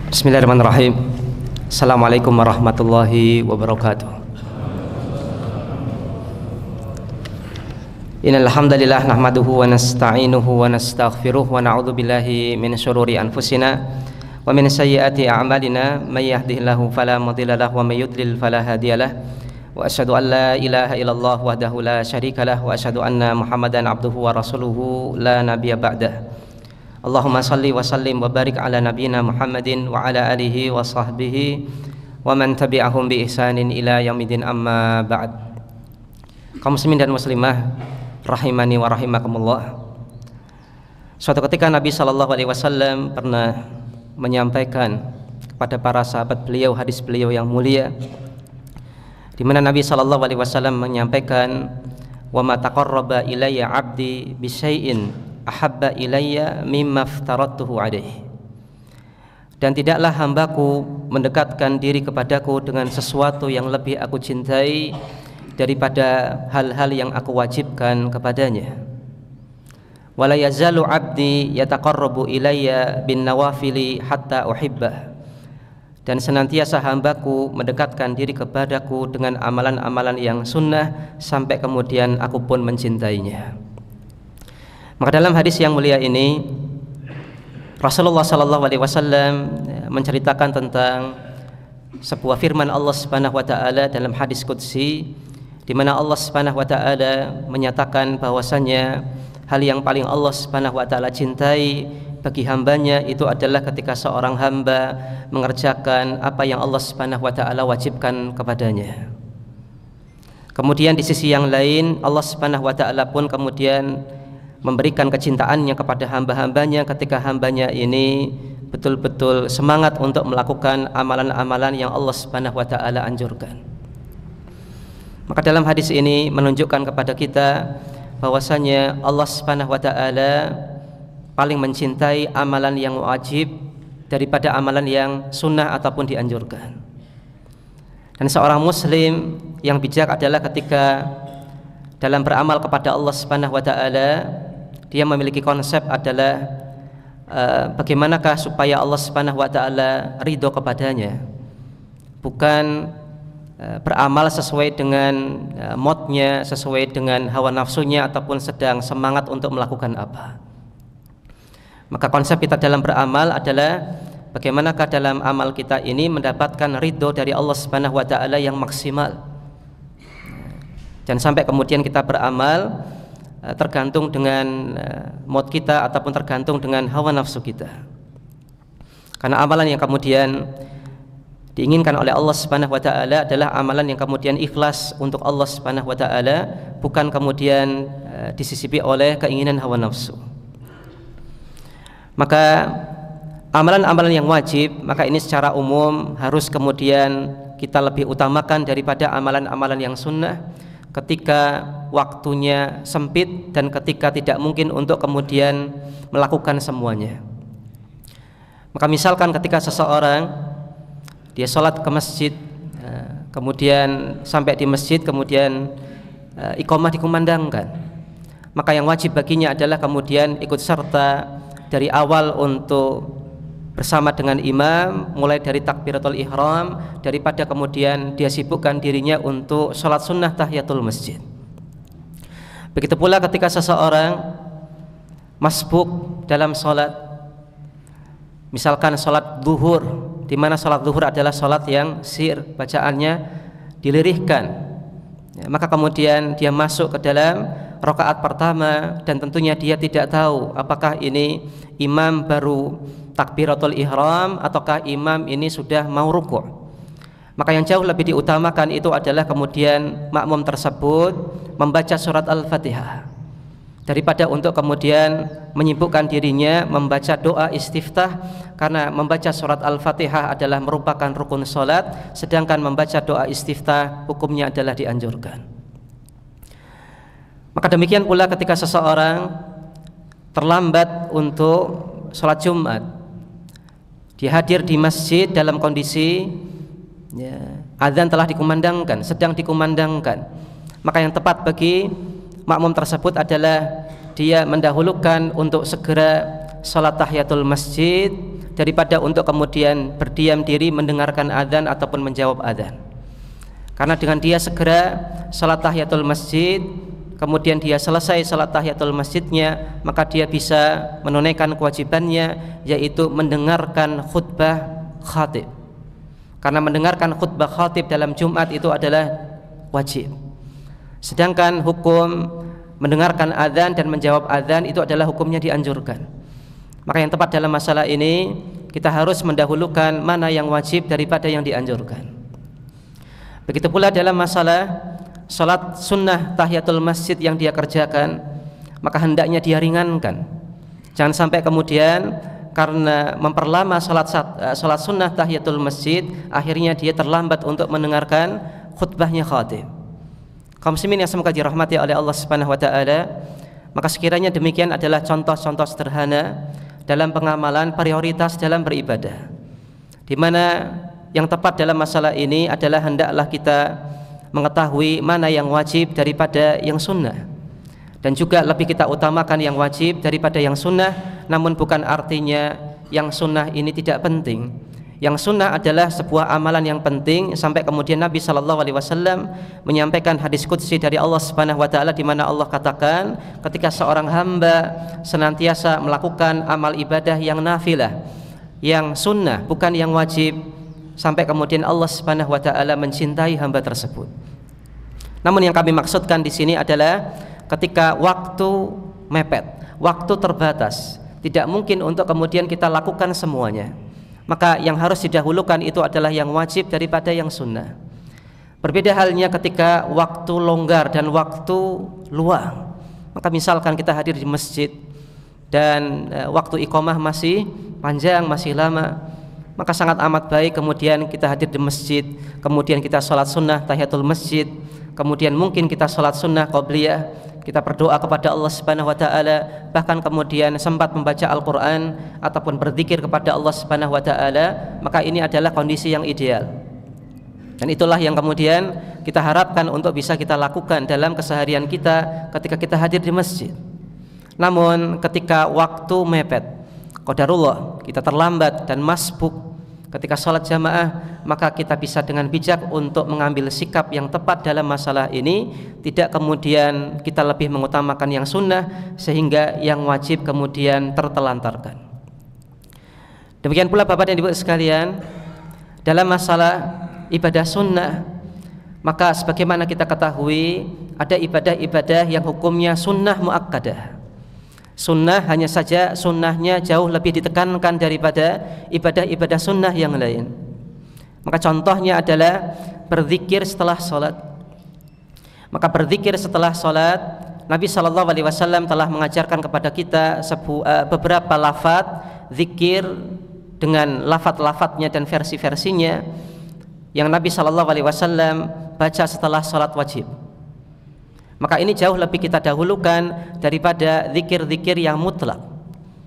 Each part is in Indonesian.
Bismillahirrahmanirrahim. Assalamualaikum warahmatullahi wabarakatuh. Innal hamdalillah nahmaduhu wa nasta'inuhu wa nastaghfiruh wa na'udzu billahi min syururi anfusina wa min sayyiati a'malina may yahdihillahu fala mudilla lahu wa may yudlil fala hadiyalah. Wa asyhadu an la ilaha illallah wahdahu la syarikalah wa asyhadu anna Muhammadan abduhu wa rasuluhu la nabiyya ba'dah. Allahumma salli wa sallim wa barik ala nabiyyina Muhammadin wa ala alihi wa sahbihi wa man tabi'ahum bi ihsanin ila yaumidin, amma ba'd. Kaum muslimin dan muslimah rahimani wa rahimakumullah. Suatu ketika Nabi sallallahu alaihi wasallam pernah menyampaikan kepada para sahabat beliau hadis beliau yang mulia, di mana Nabi sallallahu alaihi wasallam menyampaikan, wa ma taqarraba ilayya 'abdi bi syai'in ahabba ilayya mimma aftaratuhu alaihi. Dan tidaklah hambaku mendekatkan diri kepadaku dengan sesuatu yang lebih aku cintai daripada hal-hal yang aku wajibkan kepadanya. Wala yazalu 'abdi yataqarrabu ilayya bin nawafili hatta uhibbah. Dan senantiasa hambaku mendekatkan diri kepadaku dengan amalan-amalan yang sunnah sampai kemudian aku pun mencintainya. Maka dalam hadis yang mulia ini Rasulullah sallallahu alaihi wasallam menceritakan tentang sebuah firman Allah Subhanahu wa taala dalam hadis qudsi, di mana Allah Subhanahu wa taala menyatakan bahwasanya hal yang paling Allah Subhanahu wa taala cintai bagi hambanya itu adalah ketika seorang hamba mengerjakan apa yang Allah Subhanahu wa taala wajibkan kepadanya. Kemudian di sisi yang lain Allah Subhanahu wa taala pun kemudian memberikan kecintaannya kepada hamba-hambanya ketika hambanya ini betul-betul semangat untuk melakukan amalan-amalan yang Allah Subhanahu wa taala anjurkan. Maka dalam hadis ini menunjukkan kepada kita bahwasanya Allah Subhanahu wa taala paling mencintai amalan yang wajib daripada amalan yang sunnah ataupun dianjurkan. Dan seorang muslim yang bijak adalah ketika dalam beramal kepada Allah Subhanahu wa taala dia memiliki konsep adalah bagaimanakah supaya Allah Subhanahu wa taala ridho kepadanya, bukan beramal sesuai dengan moodnya, sesuai dengan hawa nafsunya ataupun sedang semangat untuk melakukan apa. Maka konsep kita dalam beramal adalah bagaimanakah dalam amal kita ini mendapatkan ridho dari Allah Subhanahu wa taala yang maksimal. Dan sampai kemudian kita beramal tergantung dengan mood kita ataupun tergantung dengan hawa nafsu kita. Karena amalan yang kemudian diinginkan oleh Allah Subhanahu wa taala adalah amalan yang kemudian ikhlas untuk Allah Subhanahu wa taala, bukan kemudian disisipi oleh keinginan hawa nafsu. Maka amalan-amalan yang wajib, maka ini secara umum harus kemudian kita lebih utamakan daripada amalan-amalan yang sunnah ketika waktunya sempit dan ketika tidak mungkin untuk kemudian melakukan semuanya. Maka misalkan ketika seseorang dia sholat ke masjid, kemudian sampai di masjid kemudian iqamah dikumandangkan, maka yang wajib baginya adalah kemudian ikut serta dari awal untuk bersama dengan imam, mulai dari takbiratul ihram, daripada kemudian dia sibukkan dirinya untuk sholat sunnah tahiyatul masjid. Begitu pula ketika seseorang masbuk dalam sholat, misalkan sholat zuhur, di mana sholat zuhur adalah sholat yang sir, bacaannya dilirihkan, maka kemudian dia masuk ke dalam rakaat pertama dan tentunya dia tidak tahu apakah ini imam baru takbiratul ihram ataukah imam ini sudah mau rukuk. Maka yang jauh lebih diutamakan itu adalah kemudian makmum tersebut membaca surat Al-Fatihah daripada untuk kemudian menyibukkan dirinya membaca doa istiftah, karena membaca surat Al-Fatihah adalah merupakan rukun salat, sedangkan membaca doa istiftah hukumnya adalah dianjurkan. Maka demikian pula ketika seseorang terlambat untuk sholat Jumat, dia hadir di masjid dalam kondisi azan telah dikumandangkan, sedang dikumandangkan, maka yang tepat bagi makmum tersebut adalah dia mendahulukan untuk segera sholat tahiyatul masjid daripada untuk kemudian berdiam diri mendengarkan adzan ataupun menjawab adzan. Karena dengan dia segera salat tahiyatul masjid, kemudian dia selesai salat tahiyatul masjidnya, maka dia bisa menunaikan kewajibannya, yaitu mendengarkan khutbah khatib. Karena mendengarkan khutbah khatib dalam Jumat itu adalah wajib. Sedangkan hukum mendengarkan adzan dan menjawab adzan itu adalah hukumnya dianjurkan. Maka yang tepat dalam masalah ini, kita harus mendahulukan mana yang wajib daripada yang dianjurkan. Begitu pula dalam masalah salat sunnah tahiyatul masjid yang dia kerjakan, maka hendaknya dia ringankan. Jangan sampai kemudian karena memperlama salat sunnah tahiyatul masjid, akhirnya dia terlambat untuk mendengarkan khutbahnya khatib. Kaum muslimin yang semoga dirahmati oleh Allah Subhanahu wa taala, maka sekiranya demikian adalah contoh-contoh sederhana dalam pengamalan prioritas dalam beribadah, di mana yang tepat dalam masalah ini adalah hendaklah kita mengetahui mana yang wajib daripada yang sunnah, dan juga lebih kita utamakan yang wajib daripada yang sunnah. Namun bukan artinya yang sunnah ini tidak penting. Yang sunnah adalah sebuah amalan yang penting, sampai kemudian Nabi SAW menyampaikan hadis qudsi dari Allah Subhanahu wa taala, di mana Allah katakan, ketika seorang hamba senantiasa melakukan amal ibadah yang nafilah, yang sunnah, bukan yang wajib, sampai kemudian Allah Subhanahu wa taala mencintai hamba tersebut. Namun yang kami maksudkan di sini adalah ketika waktu mepet, waktu terbatas, tidak mungkin untuk kemudian kita lakukan semuanya, maka yang harus didahulukan itu adalah yang wajib daripada yang sunnah. Berbeda halnya ketika waktu longgar dan waktu luang. Maka misalkan kita hadir di masjid dan waktu iqamah masih panjang, masih lama, maka sangat amat baik kemudian kita hadir di masjid, kemudian kita sholat sunnah tahiyatul masjid, kemudian mungkin kita sholat sunnah qabliyah, kita berdoa kepada Allah Subhanahu wa taala, bahkan kemudian sempat membaca Al-Qur'an ataupun berzikir kepada Allah Subhanahu wa taala, maka ini adalah kondisi yang ideal. Dan itulah yang kemudian kita harapkan untuk bisa kita lakukan dalam keseharian kita ketika kita hadir di masjid. Namun ketika waktu mepet, qadarullah, kita terlambat dan masbuk ketika sholat jamaah, maka kita bisa dengan bijak untuk mengambil sikap yang tepat dalam masalah ini, tidak kemudian kita lebih mengutamakan yang sunnah sehingga yang wajib kemudian tertelantarkan. Demikian pula Bapak dan Ibu sekalian, dalam masalah ibadah sunnah, maka sebagaimana kita ketahui ada ibadah-ibadah yang hukumnya sunnah muakkadah. Sunnah hanya saja sunnahnya jauh lebih ditekankan daripada ibadah-ibadah sunnah yang lain. Maka contohnya adalah berzikir setelah sholat. Maka berzikir setelah sholat, Nabi SAW telah mengajarkan kepada kita beberapa lafaz zikir dengan lafaz-lafaznya dan versi-versinya yang Nabi SAW baca setelah sholat wajib. Maka ini jauh lebih kita dahulukan daripada zikir-zikir yang mutlak.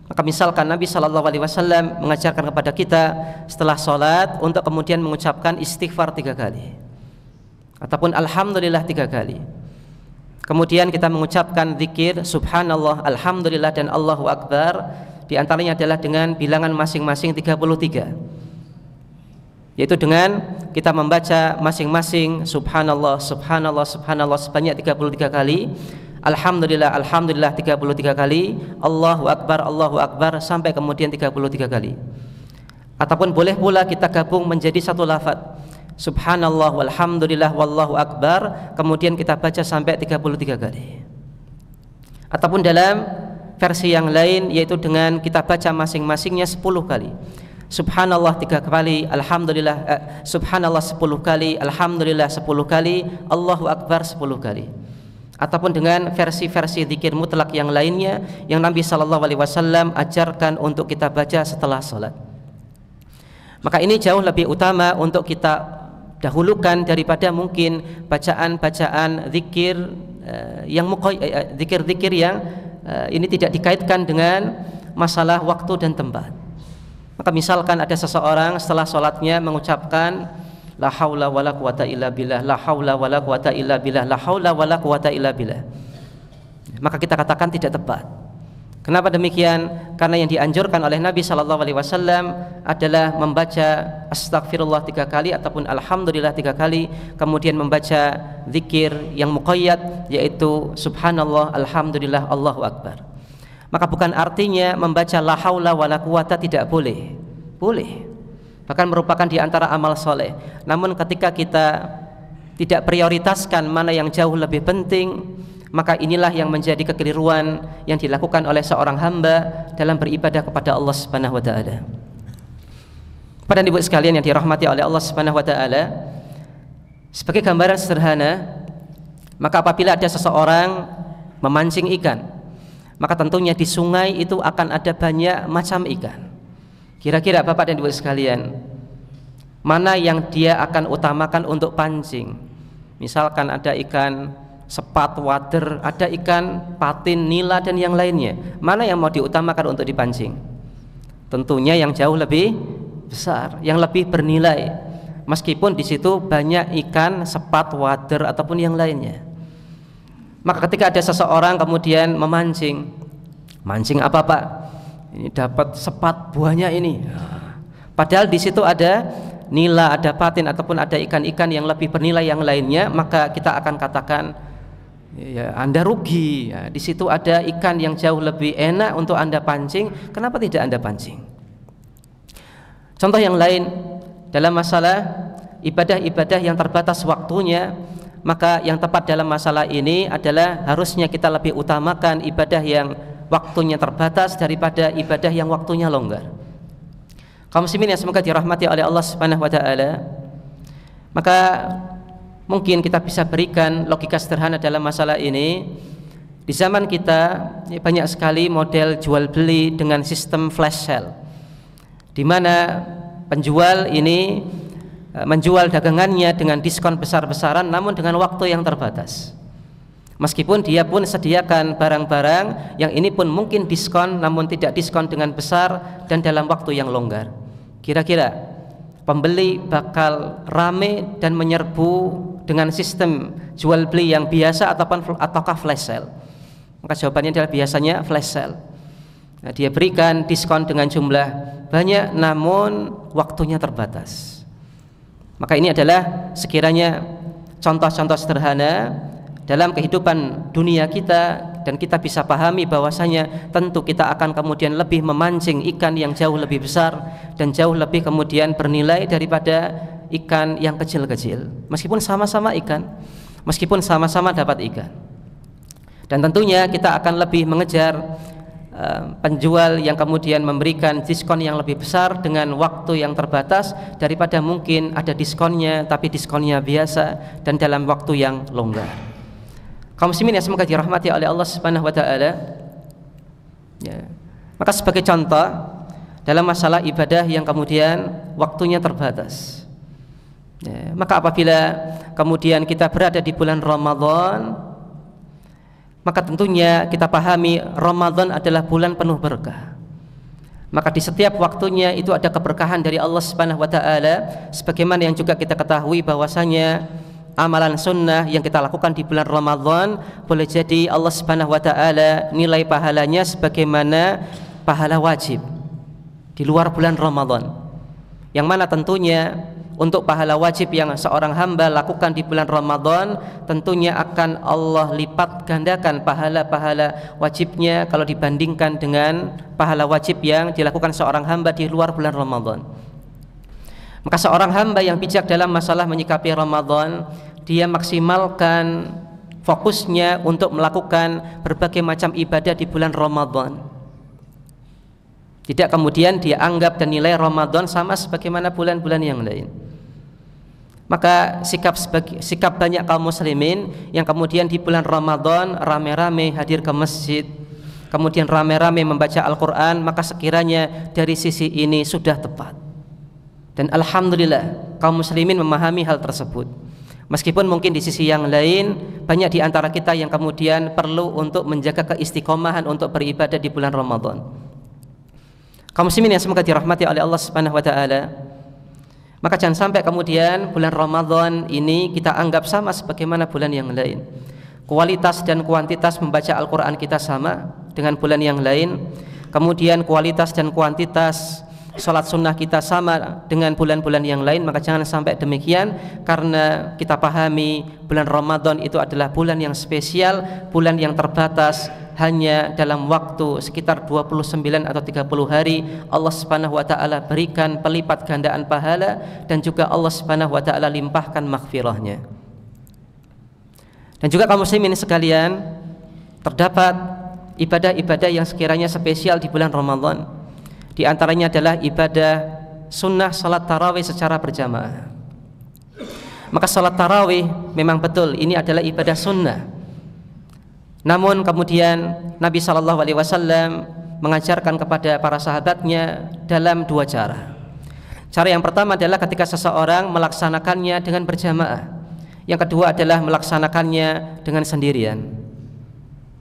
Maka misalkan Nabi SAW mengajarkan kepada kita setelah sholat untuk kemudian mengucapkan istighfar 3 kali ataupun alhamdulillah 3 kali. Kemudian kita mengucapkan zikir subhanallah, alhamdulillah dan Allahu akbar, di antaranya adalah dengan bilangan masing-masing 33, yaitu dengan kita membaca masing-masing subhanallah, subhanallah, subhanallah sebanyak 33 kali, alhamdulillah, alhamdulillah 33 kali, Allahu akbar sampai kemudian 33 kali. Ataupun boleh pula kita gabung menjadi satu lafaz, subhanallah walhamdulillah wallahu akbar, kemudian kita baca sampai 33 kali. Ataupun dalam versi yang lain, yaitu dengan kita baca masing-masingnya 10 kali. Subhanallah 3 kali, alhamdulillah subhanallah 10 kali, alhamdulillah 10 kali, Allahu akbar 10 kali. Ataupun dengan versi-versi zikir mutlak yang lainnya yang Nabi SAW ajarkan untuk kita baca setelah sholat. Maka ini jauh lebih utama untuk kita dahulukan daripada mungkin bacaan-bacaan zikir zikir-zikir yang ini tidak dikaitkan dengan masalah waktu dan tempat. Maka misalkan ada seseorang setelah sholatnya mengucapkan la haula wala quwata illa billah, la haula wala quwata illa billah, la haula wala quwata illa billah, maka kita katakan tidak tepat. Kenapa demikian? Karena yang dianjurkan oleh Nabi SAW adalah membaca astagfirullah 3 kali ataupun alhamdulillah 3 kali, kemudian membaca zikir yang muqayyad, yaitu subhanallah, alhamdulillah, Allahu akbar. Maka bukan artinya membaca la haula wala quwata tidak boleh. Boleh. Bahkan merupakan di antara amal soleh. Namun ketika kita tidak prioritaskan mana yang jauh lebih penting, maka inilah yang menjadi kekeliruan yang dilakukan oleh seorang hamba dalam beribadah kepada Allah Subhanahu wa taala. Pada ibu sekalian yang dirahmati oleh Allah Subhanahu wa taala, sebagai gambaran sederhana, maka apabila ada seseorang memancing ikan, maka tentunya di sungai itu akan ada banyak macam ikan. Kira-kira Bapak dan Ibu sekalian, mana yang dia akan utamakan untuk pancing? Misalkan ada ikan sepat, wader, ada ikan patin, nila dan yang lainnya. Mana yang mau diutamakan untuk dipancing? Tentunya yang jauh lebih besar, yang lebih bernilai. Meskipun di situ banyak ikan sepat, wader ataupun yang lainnya. Maka ketika ada seseorang kemudian memancing, mancing apa Pak? Ini dapat sepat buahnya ini. Padahal di situ ada nila, ada patin ataupun ada ikan-ikan yang lebih bernilai yang lainnya, maka kita akan katakan, ya, Anda rugi. Ya, di situ ada ikan yang jauh lebih enak untuk Anda pancing, kenapa tidak Anda pancing? Contoh yang lain dalam masalah ibadah-ibadah yang terbatas waktunya, maka yang tepat dalam masalah ini adalah harusnya kita lebih utamakan ibadah yang waktunya terbatas daripada ibadah yang waktunya longgar. Kaum muslimin yang semoga dirahmati oleh Allah Subhanahu wa taala, maka mungkin kita bisa berikan logika sederhana dalam masalah ini. Di zaman kita banyak sekali model jual beli dengan sistem flash sale, di mana penjual ini menjual dagangannya dengan diskon besar-besaran namun dengan waktu yang terbatas. Meskipun dia pun sediakan barang-barang yang ini pun mungkin diskon namun tidak diskon dengan besar dan dalam waktu yang longgar. Kira-kira pembeli bakal rame dan menyerbu dengan sistem jual beli yang biasa ataukah flash sale? Maka jawabannya adalah biasanya flash sale. Nah, dia berikan diskon dengan jumlah banyak namun waktunya terbatas. Maka ini adalah sekiranya contoh-contoh sederhana dalam kehidupan dunia kita, dan kita bisa pahami bahwasanya tentu kita akan kemudian lebih memancing ikan yang jauh lebih besar dan jauh lebih kemudian bernilai daripada ikan yang kecil-kecil, meskipun sama-sama ikan, meskipun sama-sama dapat ikan. Dan tentunya kita akan lebih mengejar penjual yang kemudian memberikan diskon yang lebih besar dengan waktu yang terbatas daripada mungkin ada diskonnya tapi diskonnya biasa dan dalam waktu yang longgar. Kaum muslimin yang semoga dirahmati oleh Allah Subhanahu wa taala, ya. Maka sebagai contoh dalam masalah ibadah yang kemudian waktunya terbatas, ya, maka apabila kemudian kita berada di bulan Ramadan, maka tentunya kita pahami Ramadan adalah bulan penuh berkah. Maka di setiap waktunya itu ada keberkahan dari Allah Subhanahu wa taala, sebagaimana yang juga kita ketahui bahwasanya amalan sunnah yang kita lakukan di bulan Ramadan boleh jadi Allah Subhanahu wa taala nilai pahalanya sebagaimana pahala wajib di luar bulan Ramadan, yang mana tentunya untuk pahala wajib yang seorang hamba lakukan di bulan Ramadan tentunya akan Allah lipat gandakan pahala-pahala wajibnya kalau dibandingkan dengan pahala wajib yang dilakukan seorang hamba di luar bulan Ramadan. Maka seorang hamba yang bijak dalam masalah menyikapi Ramadan, dia maksimalkan fokusnya untuk melakukan berbagai macam ibadah di bulan Ramadan. Tidak kemudian dia anggap dan nilai Ramadan sama sebagaimana bulan-bulan yang lain. Maka sikap banyak kaum muslimin yang kemudian di bulan Ramadan rame-rame hadir ke masjid, kemudian rame-rame membaca Al-Quran, maka sekiranya dari sisi ini sudah tepat. Dan alhamdulillah kaum muslimin memahami hal tersebut. Meskipun mungkin di sisi yang lain banyak di antara kita yang kemudian perlu untuk menjaga keistiqomahan untuk beribadah di bulan Ramadan. Kaum muslimin yang semoga dirahmati oleh Allah Subhanahu wa taala, maka jangan sampai kemudian bulan Ramadan ini kita anggap sama sebagaimana bulan yang lain. Kualitas dan kuantitas membaca Al-Quran kita sama, dengan bulan yang lain, kemudian kualitas dan kuantitas sholat sunnah kita sama dengan bulan-bulan yang lain, maka jangan sampai demikian, karena kita pahami bulan Ramadan itu adalah bulan yang spesial, bulan yang terbatas, hanya dalam waktu sekitar 29 atau 30 hari Allah Subhanahu wa taala berikan pelipat gandaan pahala, dan juga Allah Subhanahu wa taala limpahkan maghfirahnya. Dan juga kaum muslimin sekalian, terdapat ibadah-ibadah yang sekiranya spesial di bulan Ramadan. Di antaranya adalah ibadah sunnah salat tarawih secara berjamaah. Maka salat tarawih memang betul ini adalah ibadah sunnah. Namun kemudian Nabi SAW mengajarkan kepada para sahabatnya dalam dua cara. Cara yang pertama adalah ketika seseorang melaksanakannya dengan berjamaah. Yang kedua adalah melaksanakannya dengan sendirian.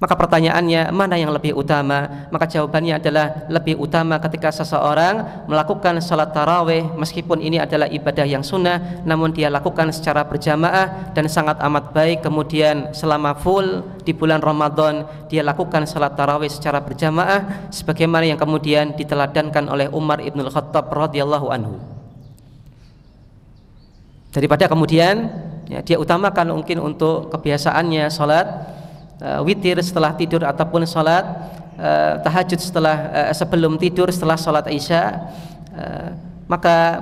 Maka pertanyaannya, mana yang lebih utama? Maka jawabannya adalah lebih utama ketika seseorang melakukan salat tarawih, meskipun ini adalah ibadah yang sunnah, namun dia lakukan secara berjamaah dan sangat amat baik. Kemudian selama full di bulan Ramadan dia lakukan salat tarawih secara berjamaah, sebagaimana yang kemudian diteladankan oleh Umar ibn Khattab radhiyallahu anhu. Daripada kemudian dia utamakan mungkin untuk kebiasaannya salat witir setelah tidur, ataupun salat tahajud sebelum tidur setelah salat isya, maka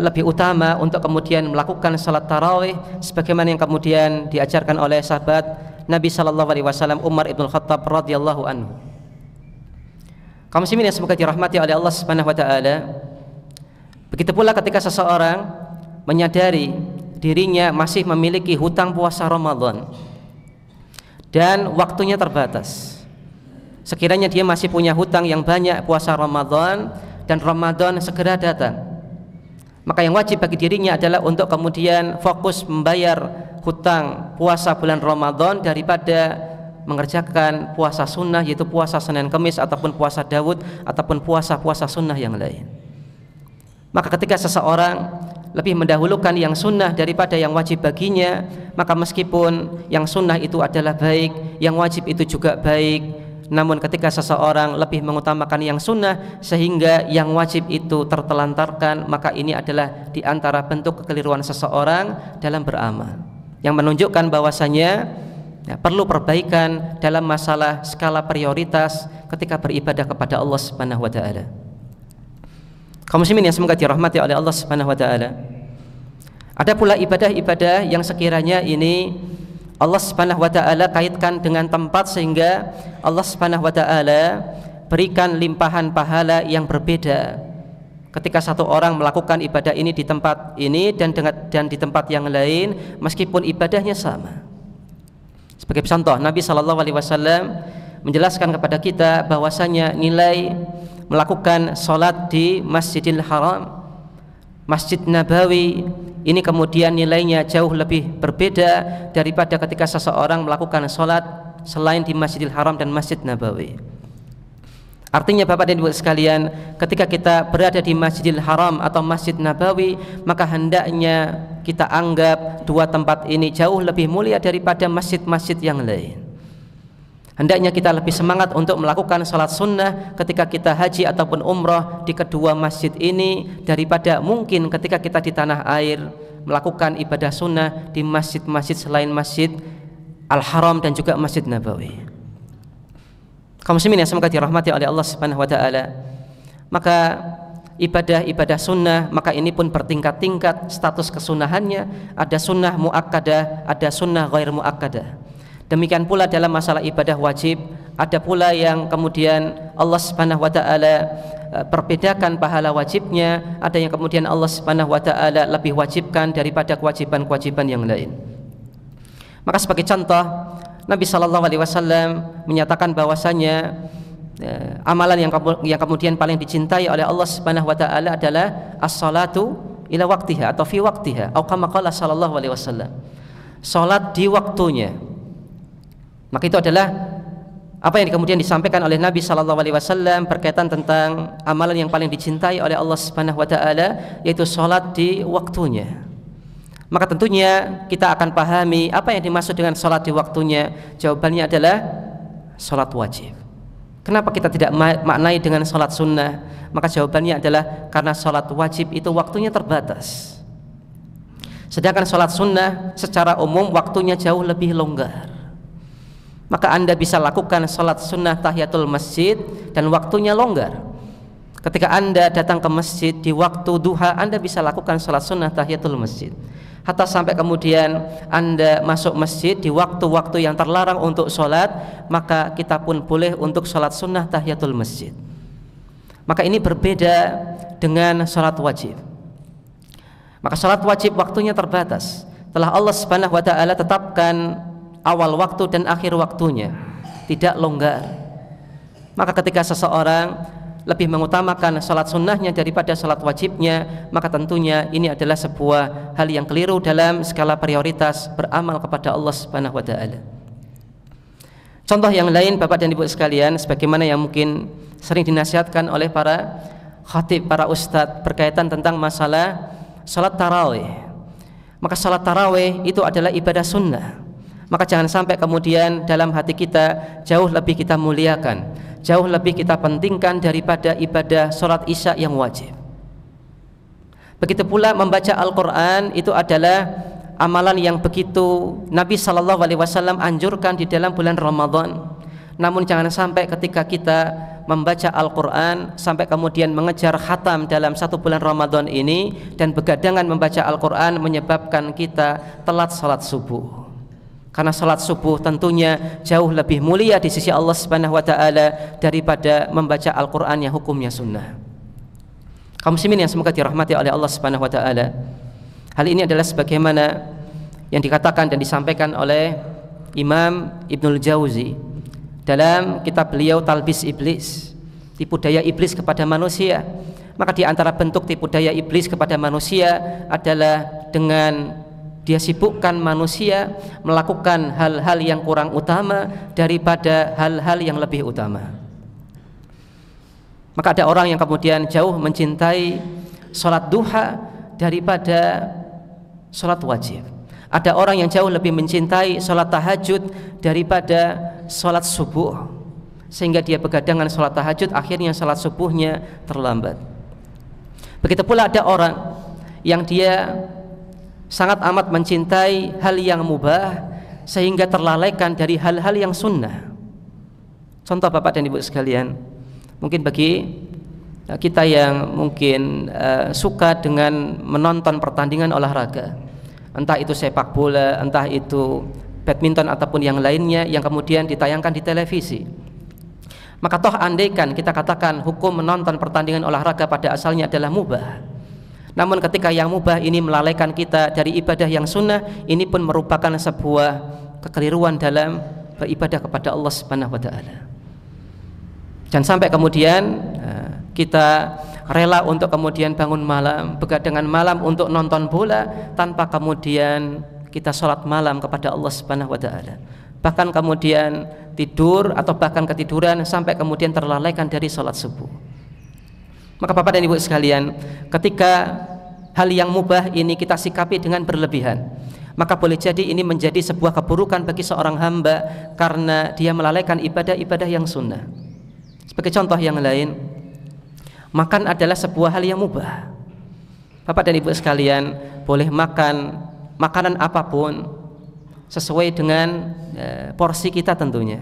lebih utama untuk kemudian melakukan salat tarawih sebagaimana yang kemudian diajarkan oleh sahabat Nabi SAW Umar ibn Khattab radhiyallahu anhu. Kaum muslimin yang semoga dirahmati oleh Allah Subhanahu wa taala, begitu pula ketika seseorang menyadari dirinya masih memiliki hutang puasa Ramadan dan waktunya terbatas. Sekiranya dia masih punya hutang yang banyak puasa Ramadan dan Ramadan segera datang, maka yang wajib bagi dirinya adalah untuk kemudian fokus membayar hutang puasa bulan Ramadan daripada mengerjakan puasa sunnah, yaitu puasa Senin Kamis ataupun puasa Daud ataupun puasa-puasa sunnah yang lain. Maka ketika seseorang lebih mendahulukan yang sunnah daripada yang wajib baginya, maka meskipun yang sunnah itu adalah baik, yang wajib itu juga baik, namun ketika seseorang lebih mengutamakan yang sunnah sehingga yang wajib itu tertelantarkan, maka ini adalah di antara bentuk kekeliruan seseorang dalam beramal, yang menunjukkan bahwasanya perlu perbaikan dalam masalah skala prioritas ketika beribadah kepada Allah Subhanahu wa taala. Kaum muslimin yang semoga dirahmati oleh Allah Subhanahu wa taala, ada pula ibadah-ibadah yang sekiranya ini Allah Subhanahu wa taala kaitkan dengan tempat, sehingga Allah Subhanahu wa taala berikan limpahan pahala yang berbeda ketika satu orang melakukan ibadah ini di tempat ini dan di tempat yang lain, meskipun ibadahnya sama. Sebagai contoh, Nabi SAW menjelaskan kepada kita bahwasanya nilai melakukan sholat di Masjidil Haram, Masjid Nabawi, ini kemudian nilainya jauh lebih berbeda daripada ketika seseorang melakukan sholat selain di Masjidil Haram dan Masjid Nabawi. Artinya Bapak dan Ibu sekalian, ketika kita berada di Masjidil Haram atau Masjid Nabawi, maka hendaknya kita anggap dua tempat ini jauh lebih mulia daripada masjid-masjid yang lain. Hendaknya kita lebih semangat untuk melakukan salat sunnah ketika kita haji ataupun umrah di kedua masjid ini daripada mungkin ketika kita di tanah air melakukan ibadah sunnah di masjid-masjid selain Masjid Al-Haram dan juga Masjid Nabawi. Kaum muslimin yang semoga dirahmati oleh Allah Subhanahu wa taala, maka ibadah-ibadah sunnah maka ini pun bertingkat-tingkat status kesunahannya. Ada sunnah muakkadah, ada sunnah ghair muakkadah. Demikian pula dalam masalah ibadah wajib, ada pula yang kemudian Allah Subhanahu wa taala perbedakan pahala wajibnya, ada yang kemudian Allah Subhanahu wa taala lebih wajibkan daripada kewajiban-kewajiban yang lain. Maka sebagai contoh, Nabi SAW menyatakan bahwasanya amalan yang kemudian paling dicintai oleh Allah Subhanahu wa taala adalah as-salatu ila waqtiha atau fi waqtiha, atau kama qala sallallahu alaihi wasallam, salat di waktunya. Maka itu adalah apa yang kemudian disampaikan oleh Nabi SAW berkaitan tentang amalan yang paling dicintai oleh Allah Subhanahu wa taala, yaitu salat di waktunya. Maka tentunya kita akan pahami apa yang dimaksud dengan salat di waktunya. Jawabannya adalah salat wajib. Kenapa kita tidak maknai dengan sholat sunnah? Maka jawabannya adalah karena sholat wajib itu waktunya terbatas, sedangkan sholat sunnah secara umum waktunya jauh lebih longgar. Maka Anda bisa lakukan sholat sunnah tahiyatul masjid dan waktunya longgar. Ketika Anda datang ke masjid di waktu duha, Anda bisa lakukan sholat sunnah tahiyatul masjid. Hatta sampai kemudian Anda masuk masjid di waktu-waktu yang terlarang untuk sholat, maka kita pun boleh untuk sholat sunnah tahiyatul masjid. Maka ini berbeda dengan sholat wajib. Maka sholat wajib waktunya terbatas. Telah Allah Subhanahu wa ta'ala tetapkan awal waktu dan akhir waktunya, tidak longgar. Maka ketika seseorang lebih mengutamakan sholat sunnahnya daripada sholat wajibnya, maka tentunya ini adalah sebuah hal yang keliru dalam skala prioritas beramal kepada Allah Subhanahu wa ta'ala. Contoh yang lain Bapak dan Ibu sekalian, sebagaimana yang mungkin sering dinasihatkan oleh para khatib, para ustadz berkaitan tentang masalah sholat tarawih. Maka sholat tarawih itu adalah ibadah sunnah. Maka jangan sampai kemudian dalam hati kita jauh lebih kita muliakan, jauh lebih kita pentingkan daripada ibadah sholat isya yang wajib. Begitu pula membaca Al-Quran itu adalah amalan yang begitu Nabi SAW anjurkan di dalam bulan Ramadan. Namun jangan sampai ketika kita membaca Al-Quran sampai kemudian mengejar khatam dalam satu bulan Ramadan ini, dan begadangan membaca Al-Quran menyebabkan kita telat sholat subuh. Karena sholat subuh tentunya jauh lebih mulia di sisi Allah Subhanahu wa ta'ala daripada membaca Al-Quran yang hukumnya sunnah. Kaum muslimin yang semoga dirahmati oleh Allah Subhanahu wa ta'ala, hal ini adalah sebagaimana yang dikatakan dan disampaikan oleh Imam Ibnul Jauzi dalam kitab beliau Talbis Iblis, tipu daya iblis kepada manusia. Maka di antara bentuk tipu daya iblis kepada manusia adalah dengan dia sibukkan manusia melakukan hal-hal yang kurang utama daripada hal-hal yang lebih utama. Maka ada orang yang kemudian jauh mencintai sholat duha daripada sholat wajib. Ada orang yang jauh lebih mencintai sholat tahajud daripada sholat subuh, sehingga dia begadangan sholat tahajud, akhirnya sholat subuhnya terlambat. Begitu pula ada orang yang dia sangat amat mencintai hal yang mubah sehingga terlalaikan dari hal-hal yang sunnah. Contoh Bapak dan Ibu sekalian, mungkin bagi kita yang mungkin suka dengan menonton pertandingan olahraga, entah itu sepak bola, entah itu badminton ataupun yang lainnya yang kemudian ditayangkan di televisi, maka toh andaikan kita katakan hukum menonton pertandingan olahraga pada asalnya adalah mubah, namun ketika yang mubah ini melalaikan kita dari ibadah yang sunnah, ini pun merupakan sebuah kekeliruan dalam beribadah kepada Allah Subhanahu wa ta'ala. Jangan sampai kemudian kita rela untuk kemudian bangun malam, begadangan malam untuk nonton bola tanpa kemudian kita sholat malam kepada Allah Subhanahu wa ta'ala. Bahkan kemudian tidur atau bahkan ketiduran sampai kemudian terlalaikan dari sholat subuh. Maka Bapak dan Ibu sekalian, ketika hal yang mubah ini kita sikapi dengan berlebihan, maka boleh jadi ini menjadi sebuah keburukan bagi seorang hamba karena dia melalaikan ibadah-ibadah yang sunnah. Sebagai contoh yang lain, makan adalah sebuah hal yang mubah. Bapak dan Ibu sekalian boleh makan makanan apapun sesuai dengan porsi kita tentunya.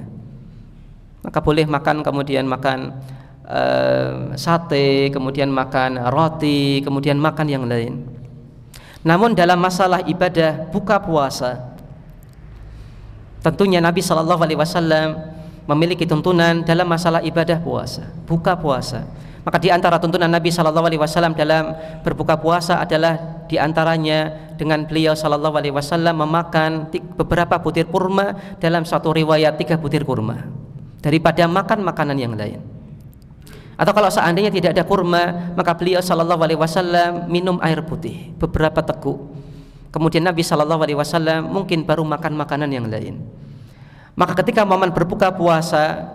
Maka boleh makan kemudian makan sate, kemudian makan roti, kemudian makan yang lain. Namun dalam masalah ibadah buka puasa, tentunya Nabi SAW memiliki tuntunan dalam masalah ibadah puasa, buka puasa. Maka di antara tuntunan Nabi SAW dalam berbuka puasa adalah di antaranya dengan beliau SAW memakan beberapa butir kurma, dalam satu riwayat 3 butir kurma, daripada makan makanan yang lain. Atau kalau seandainya tidak ada kurma, maka beliau SAW minum air putih beberapa teguk. Kemudian Nabi SAW mungkin baru makan makanan yang lain. Maka ketika momen berbuka puasa,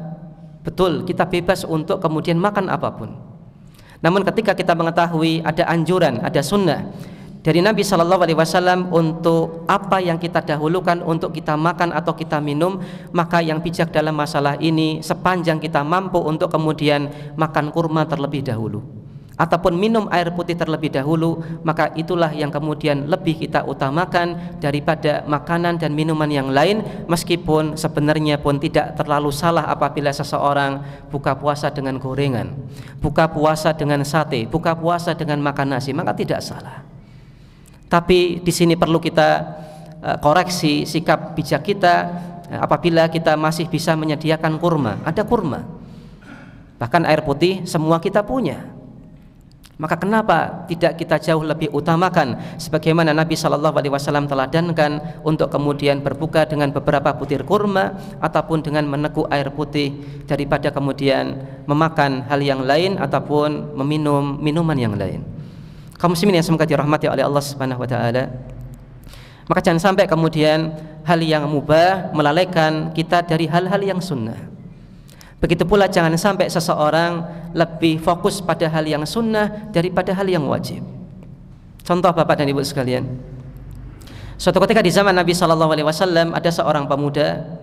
betul kita bebas untuk kemudian makan apapun. Namun ketika kita mengetahui ada anjuran, ada sunnah dari Nabi Shallallahu Alaihi Wasallam untuk apa yang kita dahulukan untuk kita makan atau kita minum, maka yang bijak dalam masalah ini sepanjang kita mampu untuk kemudian makan kurma terlebih dahulu ataupun minum air putih terlebih dahulu, maka itulah yang kemudian lebih kita utamakan daripada makanan dan minuman yang lain, meskipun sebenarnya pun tidak terlalu salah apabila seseorang buka puasa dengan gorengan, buka puasa dengan sate, buka puasa dengan makan nasi, maka tidak salah. Tapi di sini perlu kita koreksi sikap bijak kita apabila kita masih bisa menyediakan kurma. Ada kurma, bahkan air putih semua kita punya. Maka kenapa tidak kita jauh lebih utamakan sebagaimana Nabi Shallallahu Alaihi Wasallam teladankan untuk kemudian berbuka dengan beberapa butir kurma ataupun dengan meneguk air putih daripada kemudian memakan hal yang lain ataupun meminum minuman yang lain. Kaum muslimin yang semoga dirahmati oleh Allah Subhanahu Wa Taala, maka jangan sampai kemudian hal yang mubah melalaikan kita dari hal-hal yang sunnah. Begitu pula jangan sampai seseorang lebih fokus pada hal yang sunnah daripada hal yang wajib. Contoh Bapak dan Ibu sekalian, suatu ketika di zaman Nabi Shallallahu Alaihi Wasallam ada seorang pemuda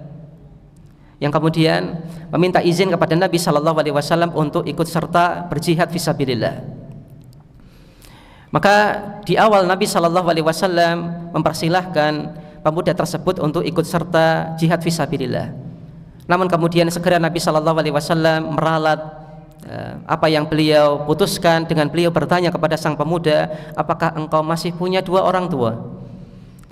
yang kemudian meminta izin kepada Nabi Shallallahu Alaihi Wasallam untuk ikut serta berjihad fisabilillah. Maka di awal Nabi Shallallahu Alaihi Wasallam mempersilahkan pemuda tersebut untuk ikut serta jihad fisabilillah. Namun kemudian segera Nabi Shallallahu Alaihi Wasallam meralat apa yang beliau putuskan dengan beliau bertanya kepada sang pemuda, apakah engkau masih punya dua orang tua?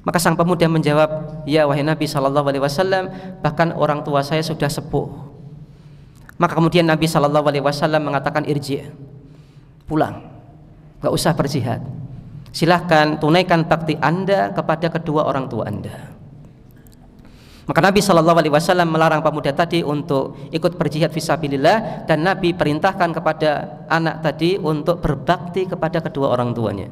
Maka sang pemuda menjawab, ya wahai Nabi Shallallahu Alaihi Wasallam, bahkan orang tua saya sudah sepuh. Maka kemudian Nabi Shallallahu Alaihi Wasallam mengatakan, irji, pulang, gak usah berjihad, silahkan tunaikan bakti anda kepada kedua orang tua anda. Maka Nabi Shallallahu Alaihi Wasallam melarang pemuda tadi untuk ikut berjihad fisabilillah, dan Nabi perintahkan kepada anak tadi untuk berbakti kepada kedua orang tuanya.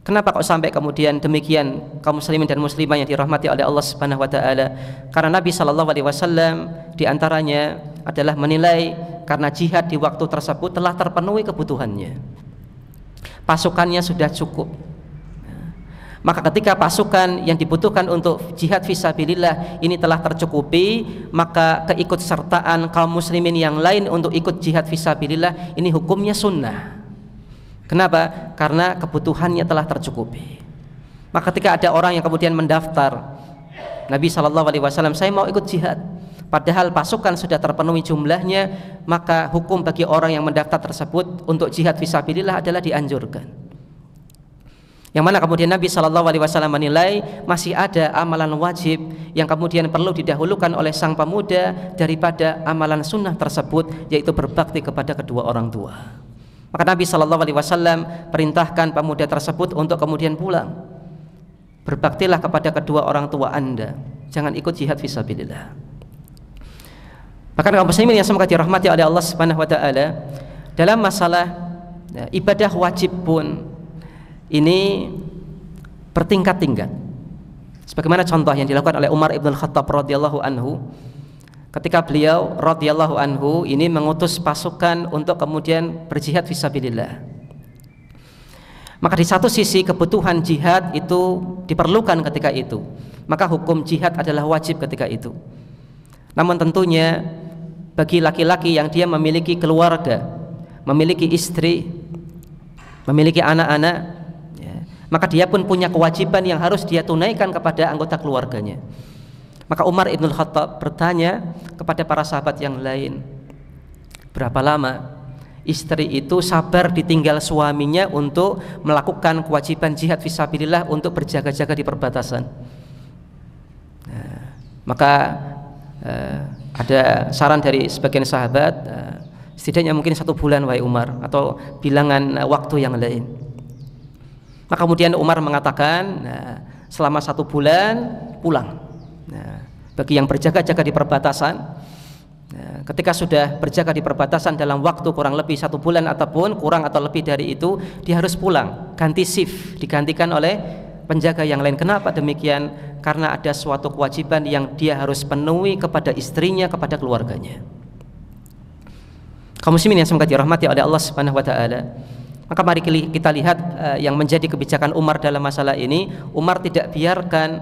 Kenapa kok sampai kemudian demikian kaum muslimin dan muslimah yang dirahmati oleh Allah Subhanahu Wa Taala? Karena Nabi Shallallahu Alaihi Wasallam diantaranya adalah menilai karena jihad di waktu tersebut telah terpenuhi kebutuhannya, pasukannya sudah cukup. Maka ketika pasukan yang dibutuhkan untuk jihad fisabilillah ini telah tercukupi, maka keikutsertaan kaum muslimin yang lain untuk ikut jihad fisabilillah ini hukumnya sunnah. Kenapa? Karena kebutuhannya telah tercukupi. Maka ketika ada orang yang kemudian mendaftar, Nabi Shallallahu Alaihi Wasallam, saya mau ikut jihad, padahal pasukan sudah terpenuhi jumlahnya, maka hukum bagi orang yang mendaftar tersebut untuk jihad fisabilillah adalah dianjurkan. Yang mana kemudian Nabi Shallallahu Alaihi Wasallam menilai masih ada amalan wajib yang kemudian perlu didahulukan oleh sang pemuda daripada amalan sunnah tersebut, yaitu berbakti kepada kedua orang tua. Maka Nabi Shallallahu Alaihi Wasallam perintahkan pemuda tersebut untuk kemudian pulang, berbaktilah kepada kedua orang tua anda, jangan ikut jihad fisabilillah. Bahkan kaum muslimin yang semoga dirahmati oleh Allah Subhanahu Wa Taala, dalam masalah ibadah wajib pun ini bertingkat-tingkat. Sebagaimana contoh yang dilakukan oleh Umar ibn Khattab radhiyallahu anhu, ketika beliau radhiyallahu anhu ini mengutus pasukan untuk kemudian berjihad fisabilillah. Maka di satu sisi kebutuhan jihad itu diperlukan ketika itu, maka hukum jihad adalah wajib ketika itu. Namun tentunya bagi laki-laki yang dia memiliki keluarga, memiliki istri, memiliki anak-anak, maka dia pun punya kewajiban yang harus dia tunaikan kepada anggota keluarganya. Maka Umar ibn Khattab bertanya kepada para sahabat yang lain, berapa lama istri itu sabar ditinggal suaminya untuk melakukan kewajiban jihad fisabilillah untuk berjaga-jaga di perbatasan? Maka ada saran dari sebagian sahabat, setidaknya mungkin 1 bulan wahai Umar, atau bilangan waktu yang lain. Maka kemudian Umar mengatakan, selama 1 bulan pulang. Bagi yang berjaga-jaga di perbatasan, ketika sudah berjaga di perbatasan dalam waktu kurang lebih 1 bulan ataupun kurang atau lebih dari itu, dia harus pulang, ganti shift, digantikan oleh penjaga yang lain. Kenapa demikian? Karena ada suatu kewajiban yang dia harus penuhi kepada istrinya, kepada keluarganya. Kaum muslimin yang semoga dirahmati oleh Allah Subhanahu Wa Taala, Maka mari kita lihat yang menjadi kebijakan Umar dalam masalah ini. Umar tidak biarkan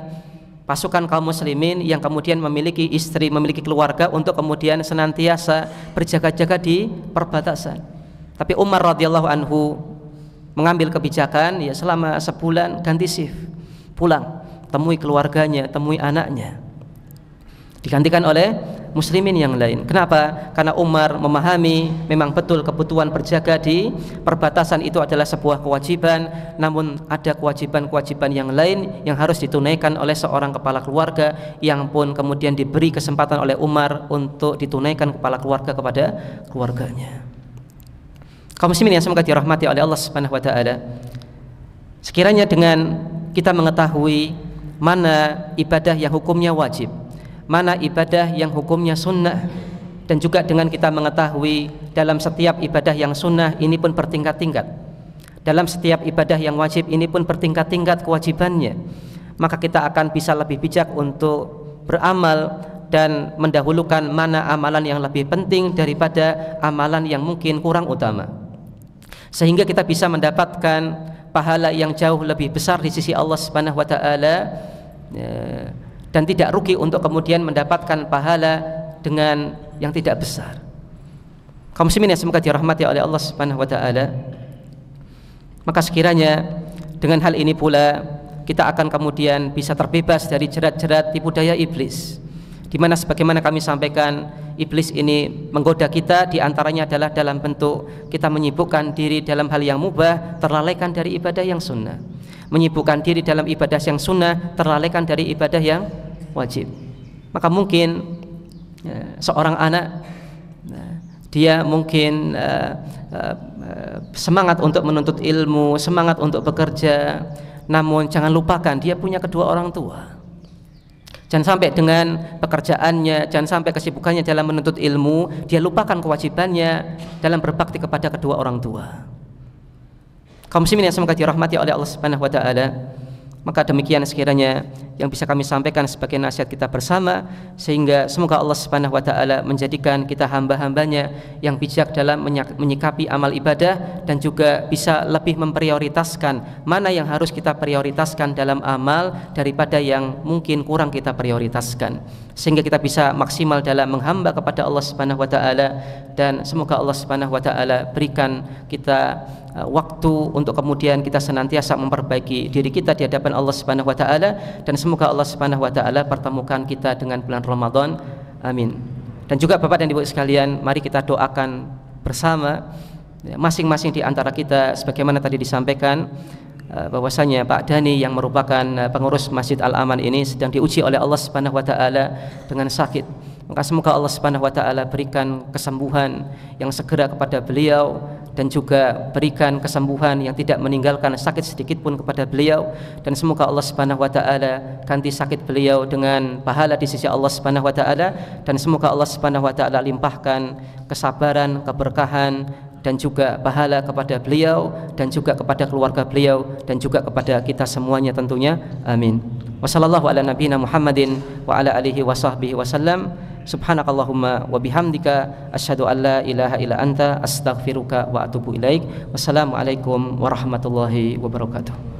pasukan kaum muslimin yang kemudian memiliki istri, memiliki keluarga untuk kemudian senantiasa berjaga-jaga di perbatasan. Tapi Umar radhiyallahu anhu mengambil kebijakan, ya selama sebulan ganti shift, pulang, temui keluarganya, temui anaknya, digantikan oleh muslimin yang lain. Kenapa? Karena Umar memahami memang betul kebutuhan berjaga di perbatasan itu adalah sebuah kewajiban, namun ada kewajiban-kewajiban yang lain yang harus ditunaikan oleh seorang kepala keluarga, yang pun kemudian diberi kesempatan oleh Umar untuk ditunaikan kepala keluarga kepada keluarganya. Kaum muslimin yang semoga dirahmati oleh Allah Subhanahu wa taala, sekiranya dengan kita mengetahui mana ibadah yang hukumnya wajib, mana ibadah yang hukumnya sunnah, dan juga dengan kita mengetahui dalam setiap ibadah yang sunnah ini pun bertingkat-tingkat, dalam setiap ibadah yang wajib ini pun bertingkat-tingkat kewajibannya, maka kita akan bisa lebih bijak untuk beramal dan mendahulukan mana amalan yang lebih penting daripada amalan yang mungkin kurang utama, sehingga kita bisa mendapatkan pahala yang jauh lebih besar di sisi Allah Subhanahu wa taala, dan tidak rugi untuk kemudian mendapatkan pahala dengan yang tidak besar. Kaum muslimin yang semoga dirahmati oleh Allah Subhanahu wa taala, maka sekiranya dengan hal ini pula kita akan kemudian bisa terbebas dari jerat-jerat tipu daya iblis, di mana sebagaimana kami sampaikan, iblis ini menggoda kita, diantaranya adalah dalam bentuk kita menyibukkan diri dalam hal yang mubah, terlalaikan dari ibadah yang sunnah, menyibukkan diri dalam ibadah yang sunnah, terlalaikan dari ibadah yang wajib. Maka mungkin seorang anak, dia mungkin semangat untuk menuntut ilmu, semangat untuk bekerja, namun jangan lupakan dia punya kedua orang tua. Jangan sampai dengan pekerjaannya, jangan sampai kesibukannya dalam menuntut ilmu, dia lupakan kewajibannya dalam berbakti kepada kedua orang tua. Kaum muslimin yang semoga dirahmati oleh Allah Subhanahu wa taala, maka demikian sekiranya yang bisa kami sampaikan sebagai nasihat kita bersama, sehingga semoga Allah Subhanahu wa taala menjadikan kita hamba-hambanya yang bijak dalam menyikapi amal ibadah, dan juga bisa lebih memprioritaskan mana yang harus kita prioritaskan dalam amal daripada yang mungkin kurang kita prioritaskan, sehingga kita bisa maksimal dalam menghamba kepada Allah Subhanahu wa taala. Dan semoga Allah Subhanahu wa taala berikan kita waktu untuk kemudian kita senantiasa memperbaiki diri kita di hadapan Allah Subhanahu wa taala, dan semoga Allah Subhanahu wa taala pertemukan kita dengan bulan Ramadan. Amin. Dan juga Bapak dan Ibu sekalian, mari kita doakan bersama masing-masing di antara kita, sebagaimana tadi disampaikan bahwasanya Pak Dhani yang merupakan pengurus Masjid Al-Aman ini sedang diuji oleh Allah Subhanahu wa taala dengan sakit. Maka semoga Allah Subhanahu wa taala berikan kesembuhan yang segera kepada beliau, dan juga berikan kesembuhan yang tidak meninggalkan sakit sedikit pun kepada beliau, dan semoga Allah Subhanahu wa taala ganti sakit beliau dengan pahala di sisi Allah Subhanahu wa taala, dan semoga Allah Subhanahu wa taala limpahkan kesabaran, keberkahan, dan juga pahala kepada beliau, dan juga kepada keluarga beliau, dan juga kepada kita semuanya tentunya. Amin. Wassallallahu ala nabiyina Muhammadin wa ala alihi wa sahbihi wasallam. Subhanakallahumma wa bihamdika asyhadu an la ilaha illa anta astaghfiruka wa atubu ilaik. Wassalamualaikum warahmatullahi wabarakatuh.